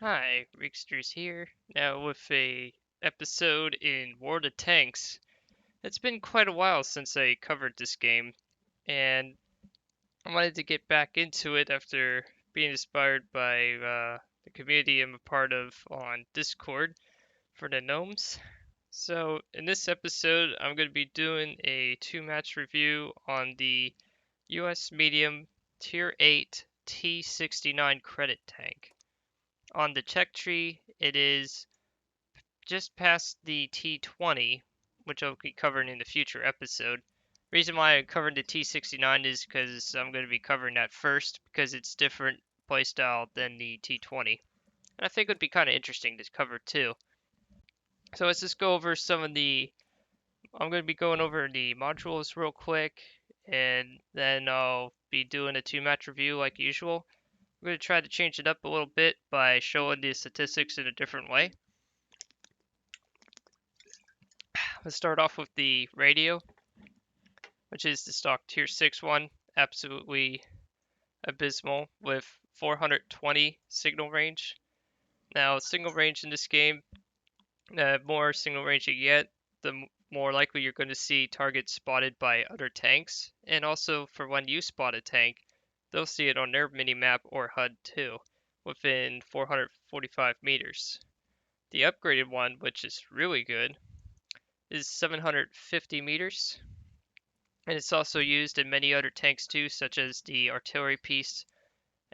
Hi, Rigsters here. Now with a episode in World of Tanks. It's been quite a while since I covered this game, and I wanted to get back into it after being inspired by the community I'm a part of on Discord for the gnomes. So in this episode, I'm going to be doing a two-match review on the US Medium Tier 8 T69 credit tank. On the check tree, it is just past the T20, which I'll be covering in the future episode. Reason why I covered the T69 is because I'm going to be covering that first because it's different playstyle than the T20. And I think it would be kind of interesting to cover too. So let's just go over some of the. I'm going to be going over the modules real quick, and then I'll be doing a two-match review like usual. I'm going to try to change it up a little bit by showing the statistics in a different way. Let's start off with the radio, which is the stock tier 6 one, absolutely abysmal with 420 signal range. Now, signal range in this game, the more signal range you get, the more likely you're going to see targets spotted by other tanks. And also, for when you spot a tank, they'll see it on their minimap or HUD too, within 445 meters. The upgraded one, which is really good, is 750 meters. And it's also used in many other tanks too, such as the artillery piece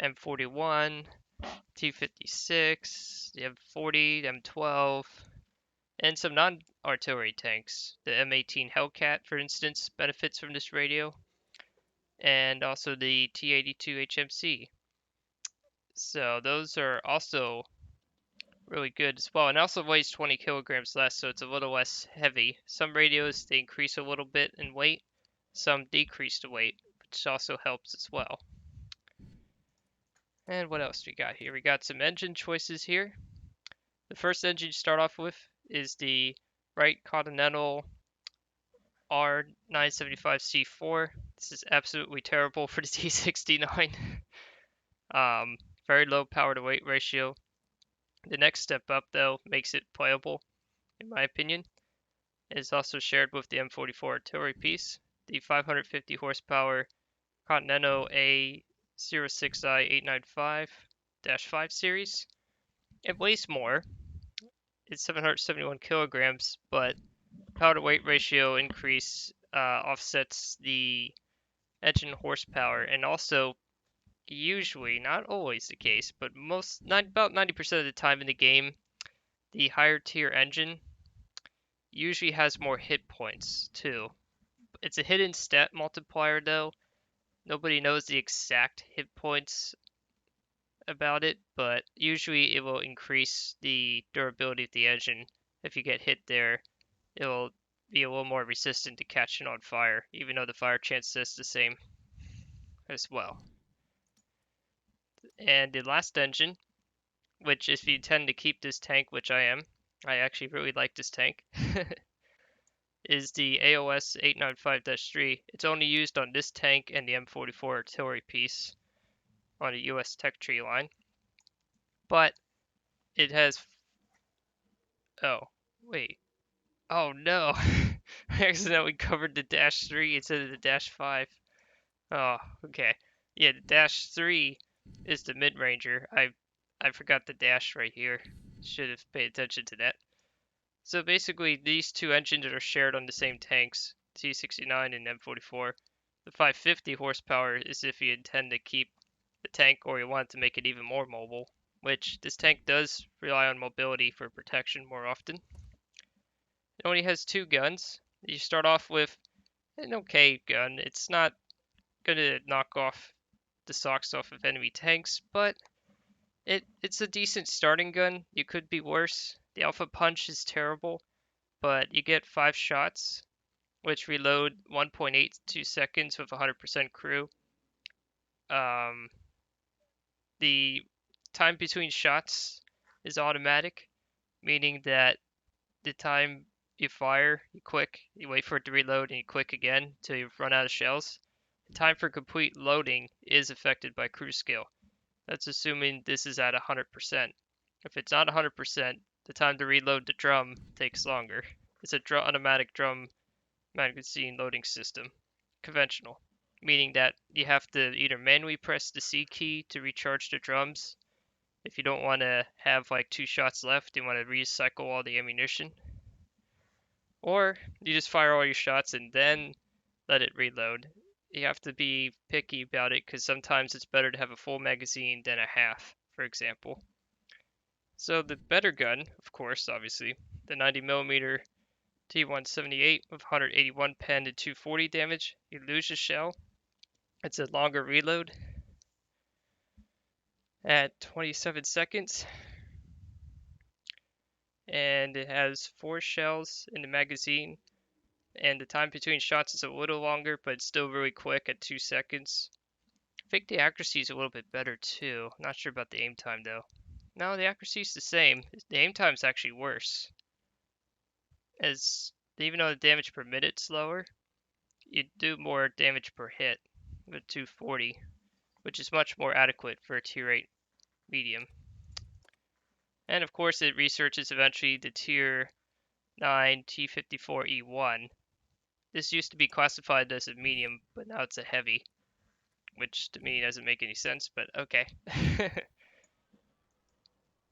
M41, T56, the M40, M12, and some non-artillery tanks. The M18 Hellcat, for instance, benefits from this radio, and also the T82 HMC. So those are also really good as well, and also weighs 20 kilograms less, so it's a little less heavy. Some radios, they increase a little bit in weight, some decrease the weight, which also helps as well. And what else we got here? We got some engine choices here. The first engine to start off with is the Wright Continental R975C4. This is absolutely terrible for the T69. Very low power to weight ratio. The next step up, though, makes it playable, in my opinion. It is also shared with the M44 artillery piece, the 550 horsepower Continental A06i895-5 series. It weighs more. It's 771 kilograms, but power to weight ratio increase offsets the engine horsepower, and also usually, not always the case, but about 90% of the time in the game, the higher tier engine usually has more hit points too. It's a hidden stat multiplier though. Nobody knows the exact hit points about it, but usually it will increase the durability of the engine. If you get hit there, it'll be a little more resistant to catching on fire, even though the fire chance is the same as well. And the last engine, which if you intend to keep this tank, which I am, I actually really like this tank, is the AOS 895-3. It's only used on this tank and the M44 artillery piece on the US tech tree line. But it has... Oh, wait. Oh no! I accidentally covered the dash 3 instead of the dash 5. Oh, okay. Yeah, the dash 3 is the mid-ranger. I forgot the dash right here. Should have paid attention to that. So basically, these two engines are shared on the same tanks, T69 and M44. The 550 horsepower is if you intend to keep the tank or you want to make it even more mobile, which this tank does rely on mobility for protection more often. It only has two guns. You start off with an okay gun. It's not going to knock off the socks off of enemy tanks, but it's a decent starting gun. You could be worse. The Alpha Punch is terrible, but you get 5 shots, which reload 1.82 seconds with 100% crew. The time between shots is automatic, meaning that the time you fire, you click, you wait for it to reload, and you click again till you run out of shells. The time for complete loading is affected by crew skill. That's assuming this is at 100%. If it's not 100%, the time to reload the drum takes longer. It's a automatic drum magazine loading system, conventional, meaning that you have to either manually press the C key to recharge the drums if you don't want to have like 2 shots left, you want to recycle all the ammunition, or you just fire all your shots and then let it reload. You have to be picky about it because sometimes it's better to have a full magazine than a half, for example. So the better gun, of course, obviously, the 90mm T178 with 181 pen and 240 damage. You lose your shell. It's a longer reload at 27 seconds. And it has 4 shells in the magazine. And the time between shots is a little longer, but it's still really quick at 2 seconds. I think the accuracy is a little bit better too. Not sure about the aim time though. No, the accuracy is the same. The aim time is actually worse. As even though the damage per minute's lower, you do more damage per hit with 240, which is much more adequate for a tier 8 medium. And of course it researches eventually the tier 9 T54E1. This used to be classified as a medium, but now it's a heavy, which to me doesn't make any sense, but okay.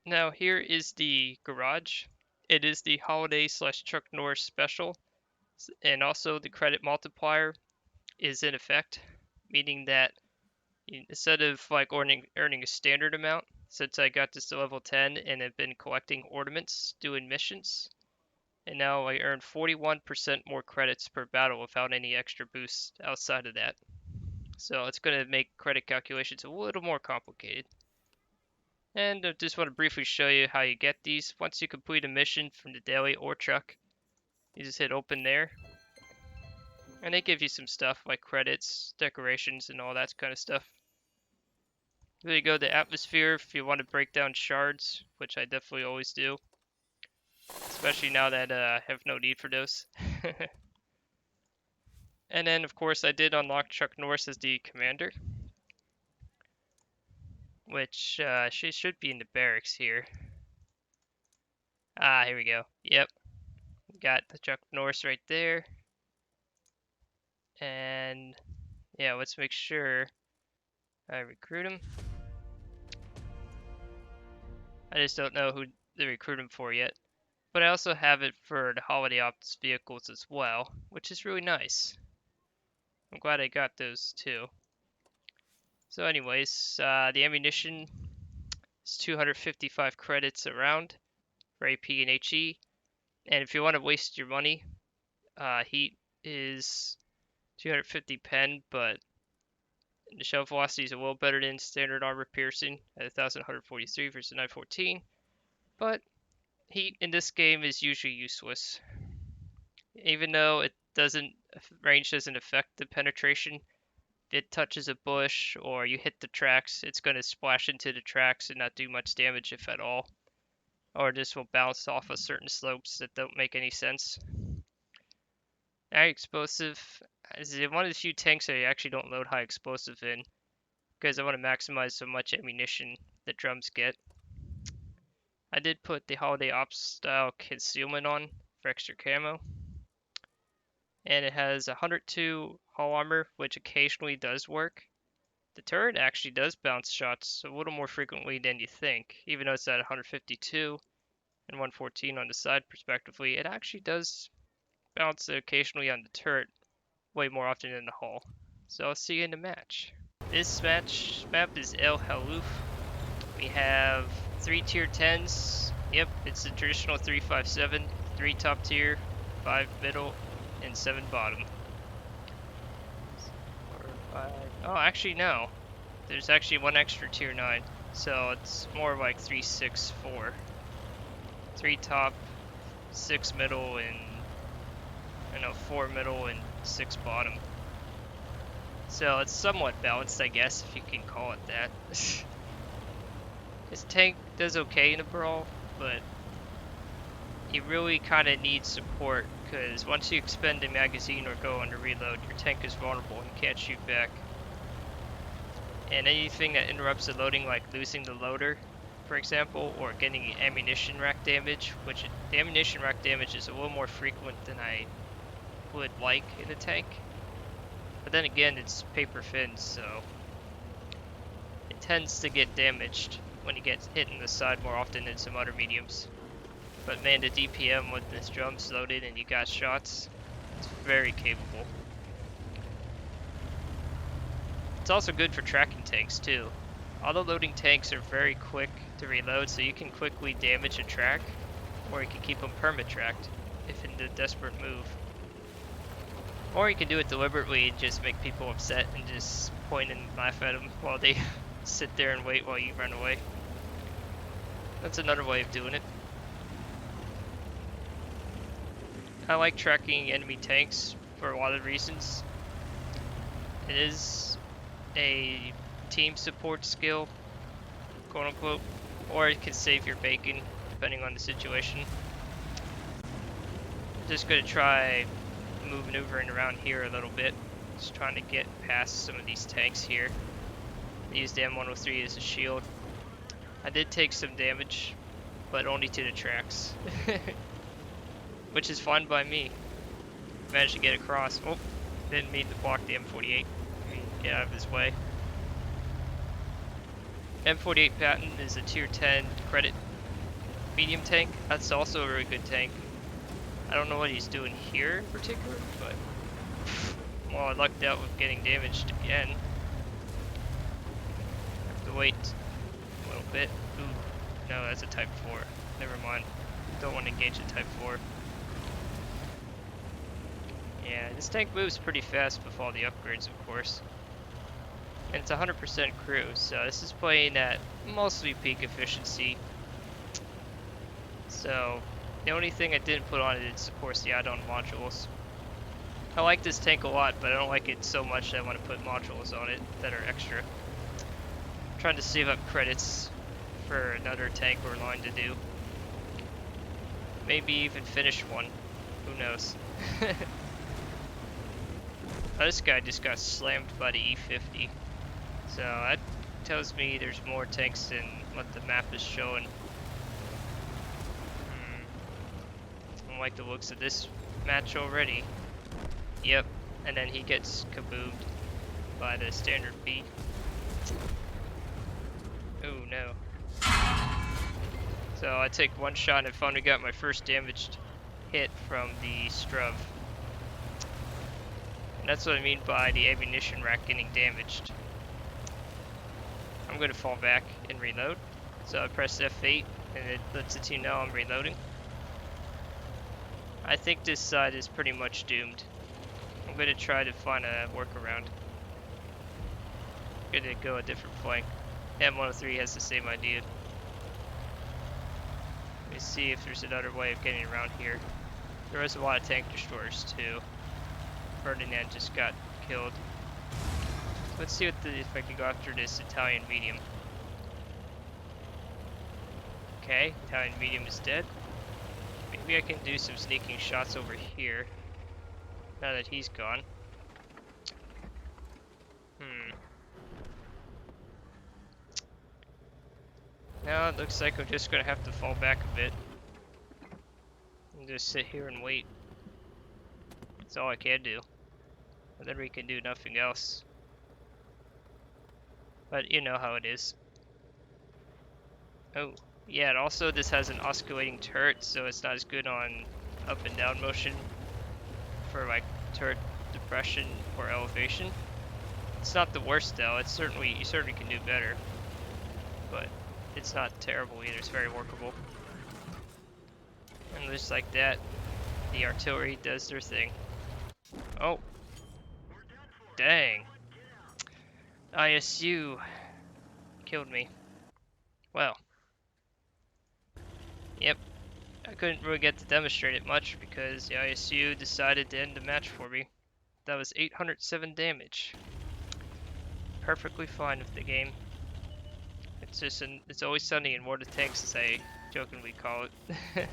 Now here is the garage. It is the holiday / Chuck Norris special, and also the credit multiplier is in effect, meaning that instead of like earning a standard amount, since I got this to level 10 and have been collecting ornaments, doing missions, and now I earn 41% more credits per battle without any extra boosts outside of that. So it's going to make credit calculations a little more complicated. And I just want to briefly show you how you get these. Once you complete a mission from the daily or truck, you just hit open there. And they give you some stuff like credits, decorations, and all that kind of stuff. Then you go to atmosphere if you want to break down shards, which I definitely always do. Especially now that I have no need for those. And then, of course, I did unlock Chuck Norris as the commander, which she should be in the barracks here. Ah, here we go. Yep. Got the Chuck Norris right there. And yeah, let's make sure I recruit him. I just don't know who to recruit him for yet. But I also have it for the holiday ops vehicles as well, which is really nice. I'm glad I got those too. So anyways, the ammunition is 255 credits a round for AP and HE. And if you want to waste your money, heat is 250 pen, but the shell velocity is a little better than standard armor piercing at 1143 versus 914. But heat in this game is usually useless. Even though range doesn't affect the penetration, if it touches a bush or you hit the tracks, it's going to splash into the tracks and not do much damage if at all. Or this will bounce off of certain slopes that don't make any sense. High explosive is one of the few tanks I actually don't load high explosive in because I want to maximize so much ammunition that drums get. I did put the holiday ops style concealment on for extra camo. And it has 102 hull armor, which occasionally does work. The turret actually does bounce shots a little more frequently than you think, even though it's at 152 and 114 on the side respectively. It actually does bounce occasionally on the turret way more often than the hull. So I'll see you in the match. This map is El Haluf. We have 3 tier 10s. Yep, it's the traditional 357, 3 top tier, 5 middle, and 7 bottom. 4, 5. Oh, actually no. There's actually 1 extra tier 9, so it's more like 3, 6, 4. 3 top, 6 middle, and 4 middle and 6 bottom. So it's somewhat balanced, I guess, if you can call it that. This tank does okay in a brawl, but you really kind of need support, because once you expend a magazine or go under reload, your tank is vulnerable and can't shoot back. And anything that interrupts the loading, like losing the loader, for example, or getting ammunition rack damage, which the ammunition rack damage is a little more frequent than I would like in a tank. But then again, it's paper thin, so it tends to get damaged when you get hit in the side more often than some other mediums. But man, the DPM with this drums loaded and you got shots, it's very capable. It's also good for tracking tanks too. Auto-loading tanks are very quick to reload, so you can quickly damage a track, or you can keep them perma-tracked if in the desperate move. Or you can do it deliberately and just make people upset and just point and laugh at them while they sit there and wait while you run away. That's another way of doing it. I like tracking enemy tanks for a lot of reasons. It is a team support skill, quote unquote, or it can save your bacon depending on the situation. I'm just gonna try maneuvering around here a little bit, just trying to get past some of these tanks here. I used the M103 as a shield. I did take some damage, but only to the tracks, which is fine by me. Managed to get across. Oh, didn't mean to block the M48. Get out of his way. M48 Patton is a tier 10 credit medium tank. That's also a really good tank. I don't know what he's doing here in particular, but well, I lucked out with getting damaged again. Have to wait a little bit. Ooh, no, that's a type 4. Never mind. Don't want to engage a type 4. Yeah, this tank moves pretty fast with all the upgrades, of course. And it's 100% crew, so this is playing at mostly peak efficiency. So the only thing I didn't put on it is, of course, the add-on modules. I like this tank a lot, but I don't like it so much that I want to put modules on it that are extra. I'm trying to save up credits for another tank we're going to do. Maybe even finish one. Who knows? This guy just got slammed by the E50. So that tells me there's more tanks than what the map is showing. I don't like the looks of this match already. Yep, and then he gets kaboomed by the standard B. Oh no. So I take one shot and I finally got my first damaged hit from the Struv. And that's what I mean by the ammunition rack getting damaged. I'm going to fall back and reload. So I press F8 and it lets you know I'm reloading. I think this side is pretty much doomed. I'm going to try to find a workaround. I'm going to go a different flank. M103 has the same idea. Let me see if there's another way of getting around here. There is a lot of tank destroyers too. Ferdinand just got killed. Let's see if I can go after this Italian medium. Okay, Italian medium is dead. Maybe I can do some sneaking shots over here, now that he's gone. Now it looks like I'm just gonna have to fall back a bit. And just sit here and wait. That's all I can do. And then we can do nothing else. But you know how it is. Oh, yeah, and also this has an oscillating turret, so it's not as good on up and down motion for like turret depression or elevation. It's not the worst though. It's you certainly can do better, but it's not terrible either. It's very workable. And just like that, the artillery does their thing. Oh, dang! ISU killed me. Well, yep. I couldn't really get to demonstrate it much because the ISU decided to end the match for me. That was 807 damage. Perfectly fine with the game. It's just it's always sunny in War of the Tanks, as I jokingly call it.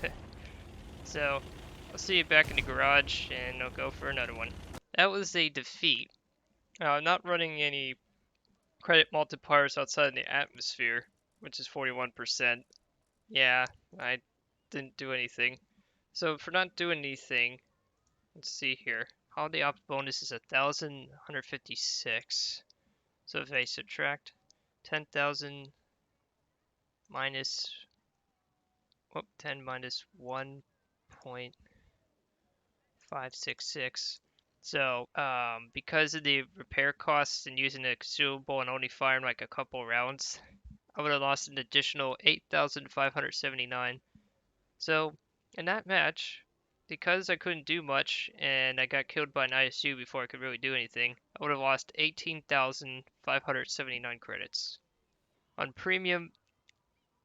So, I'll see you back in the garage and I'll go for another one. That was a defeat. I'm not running any credit multipliers outside of the atmosphere, which is 41%. Yeah, I didn't do anything. So for not doing anything, let's see here. Holiday ops bonus is 1,156. So if I subtract 10,000 minus, 10 minus 1.566. So because of the repair costs and using the consumable and only firing like a couple rounds, I would have lost an additional 8,579. So in that match, because I couldn't do much and I got killed by an ISU before I could really do anything, I would have lost 18,579 credits. On premium,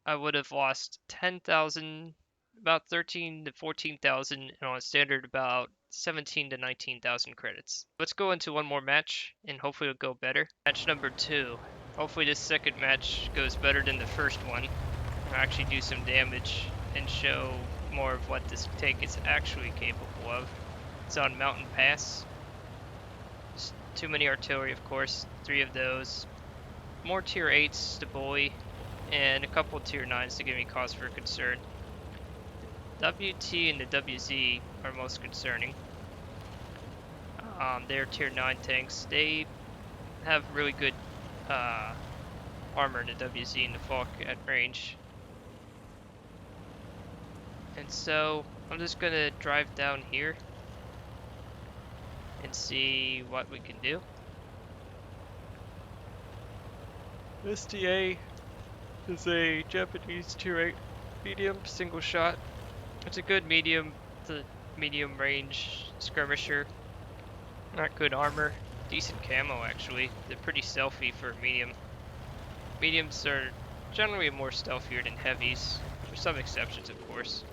I would have lost 10,000, about 13 to 14,000, and on standard about 17 to 19,000 credits. Let's go into one more match and hopefully it'll go better. Match number 2. Hopefully this second match goes better than the first one. I'll actually do some damage and show more of what this tank is actually capable of. It's on Mountain Pass. Just too many artillery, of course. 3 of those. More tier 8s to bully, and a couple tier 9s to give me cause for concern. The WT and the WZ are most concerning. They're tier 9 tanks. They have really good armor, the WZ and the Falk at range. And so I'm just gonna drive down here and see what we can do. SDA is a Japanese tier 8 medium single shot. It's a good medium range skirmisher. Not good armor, decent camo actually. They're pretty stealthy for medium. Mediums are generally more stealthier than heavies. There's some exceptions, of course.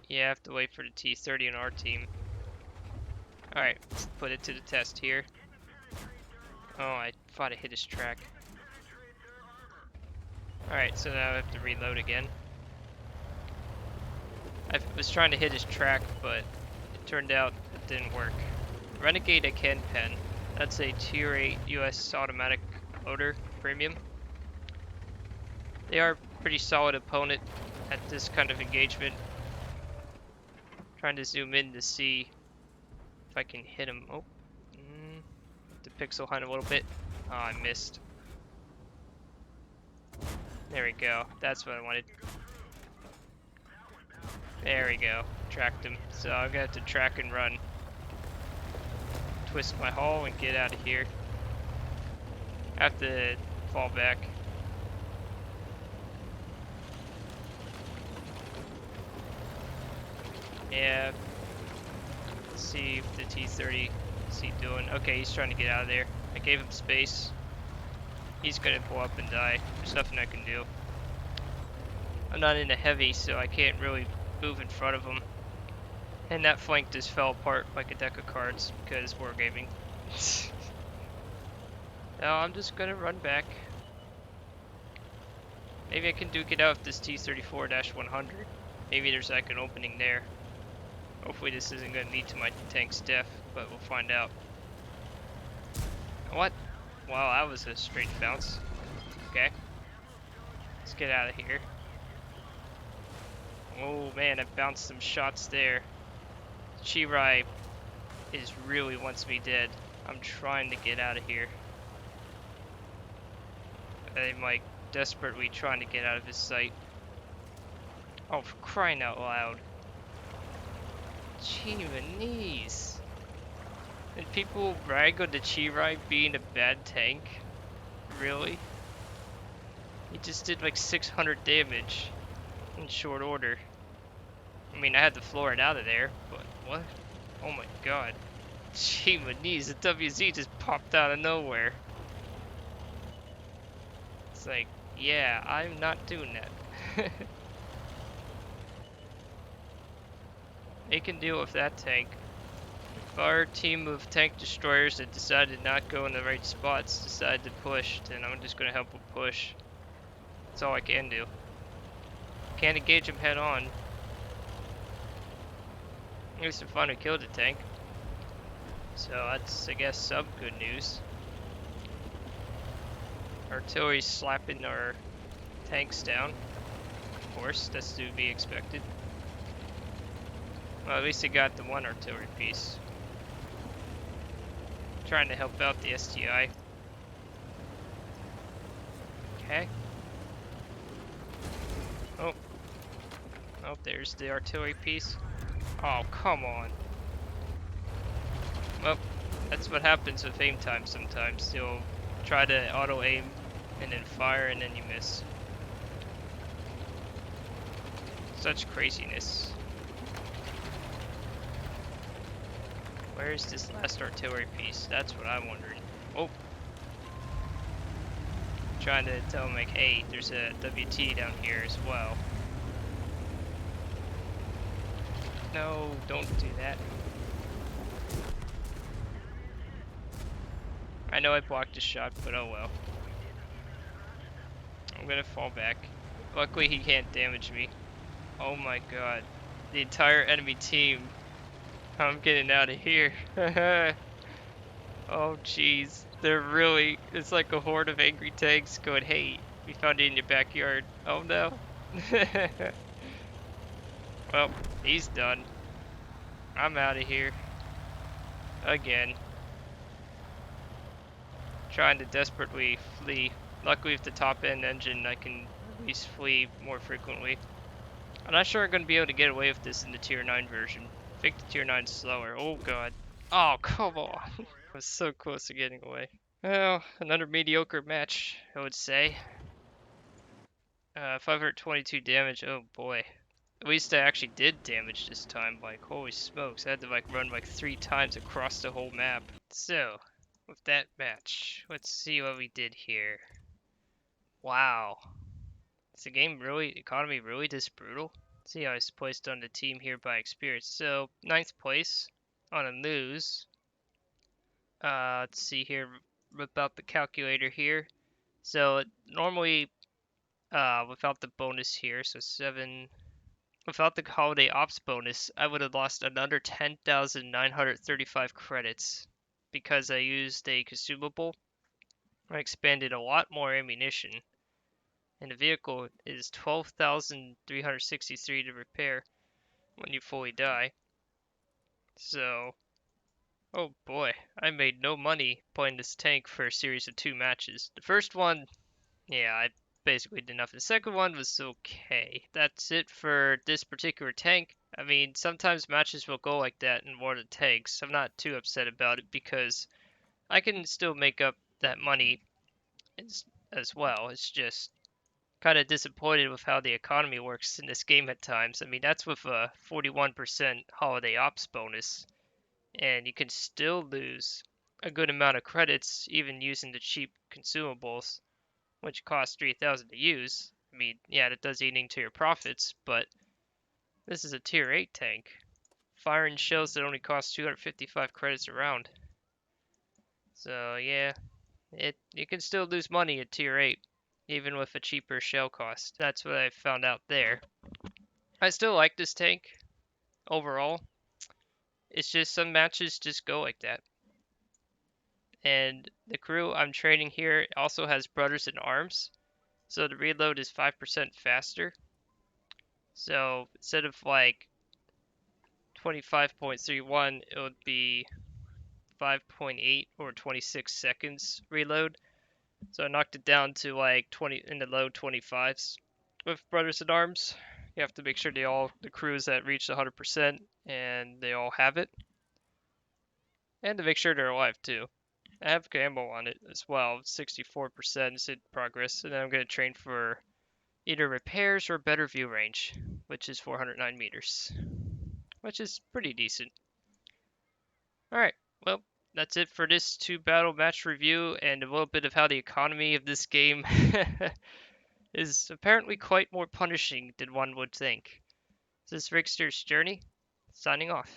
Yeah, I have to wait for the T30 on our team. Alright, let's put it to the test here. Oh, I thought I hit his track. Alright, so now I have to reload again. I was trying to hit his track, but it turned out it didn't work. Renegade I can pen. That's a tier 8 US automatic loader premium. They are a pretty solid opponent at this kind of engagement. Trying to zoom in to see if I can hit him. Oh, the pixel hunt a little bit. Oh, I missed. There we go. That's what I wanted. There we go. Tracked him. So I'm gonna have to track and run. Twist my hull and get out of here. I have to fall back. Yeah. Let's see if the T30 is he doing. Okay, he's trying to get out of there. I gave him space. He's gonna blow up and die. There's nothing I can do. I'm not in a heavy, so I can't really move in front of him. And that flank just fell apart like a deck of cards because wargaming. Now I'm just gonna run back. Maybe I can duke it out with this T34-100. Maybe there's like an opening there. Hopefully this isn't gonna lead to my tank's death, but we'll find out. What? Wow, that was a straight bounce. Okay. Let's get out of here. Oh man, I bounced some shots there. Chirai really wants me dead. I'm trying to get out of here. I'm like desperately trying to get out of his sight. Oh, for crying out loud. Jeez. And people rag on the Chirai being a bad tank? Really? He just did like 600 damage in short order. I mean, I had to floor it out of there, but what? Oh my god. Gee, my knees, the WZ just popped out of nowhere. It's like, yeah, I'm not doing that. They can deal with that tank. If our team of tank destroyers that decided not go in the right spots decide to push, then I'm just going to help them push. That's all I can do. Can't engage them head on. At least I finally killed the tank. So that's, I guess, some good news. Artillery slapping our tanks down. Of course, that's to be expected. Well, at least they got the one artillery piece. Trying to help out the STI. Okay. Oh. Oh, there's the artillery piece. Oh, come on. Well, that's what happens with aim time sometimes. You'll try to auto aim and then fire and then you miss. Such craziness. Where's this last artillery piece? That's what I'm wondering. Oh. Trying to tell them like, hey, there's a WT down here as well. No, don't do that. I know I blocked a shot, but oh well. I'm gonna fall back. Luckily he can't damage me. Oh my god. The entire enemy team. I'm getting out of here. Oh jeez. They're really, it's like a horde of angry tanks going, hey, we found it in your backyard. Oh no. Well, he's done. I'm out of here. Again. Trying to desperately flee. Luckily with the top end engine I can at least flee more frequently. I'm not sure I'm going to be able to get away with this in the tier 9 version. I think the tier 9 is slower. Oh god. Oh, come on. I was so close to getting away. Well, another mediocre match, I would say. 522 damage, oh boy. At least I actually did damage this time, like, holy smokes. I had to, like, run, like, 3 times across the whole map. So, with that match, let's see what we did here. Wow. Is the game really, economy really this brutal? Let's see how I was placed on the team here by experience. So, 9th place on a lose. Let's see here, rip out the calculator here. So, normally, without the bonus here, so 7, without the holiday ops bonus, I would have lost another 10,935 credits because I used a consumable. I expanded a lot more ammunition, and the vehicle is 12,363 to repair when you fully die. So, oh boy, I made no money playing this tank for a series of 2 matches. The first one, yeah, I basically did nothing. The second one was okay. That's it for this particular tank. I mean, sometimes matches will go like that in one of the tanks. I'm not too upset about it because I can still make up that money as well. It's just kind of disappointed with how the economy works in this game at times. I mean, that's with a 41% holiday ops bonus, and you can still lose a good amount of credits even using the cheap consumables, which cost 3,000 to use. I mean, yeah, that does eat into your profits, but this is a tier 8 tank. Firing shells that only cost 255 credits a round. So yeah, you can still lose money at tier 8, even with a cheaper shell cost. That's what I found out there. I still like this tank overall. It's just some matches just go like that. And the crew I'm training here also has Brothers in Arms, so the reload is 5% faster. So instead of like 25.31, it would be 5.8 or 26 seconds reload. So I knocked it down to like 20 in the low 25s. With Brothers in Arms, you have to make sure the crews that reach 100% and they all have it. And to make sure they're alive too. I have ammo on it as well, 64% is in progress, and then I'm going to train for either repairs or better view range, which is 409 meters, which is pretty decent. Alright, well, that's it for this 2 battle match review and a little bit of how the economy of this game is apparently quite more punishing than one would think. This is Rigsters Journey, signing off.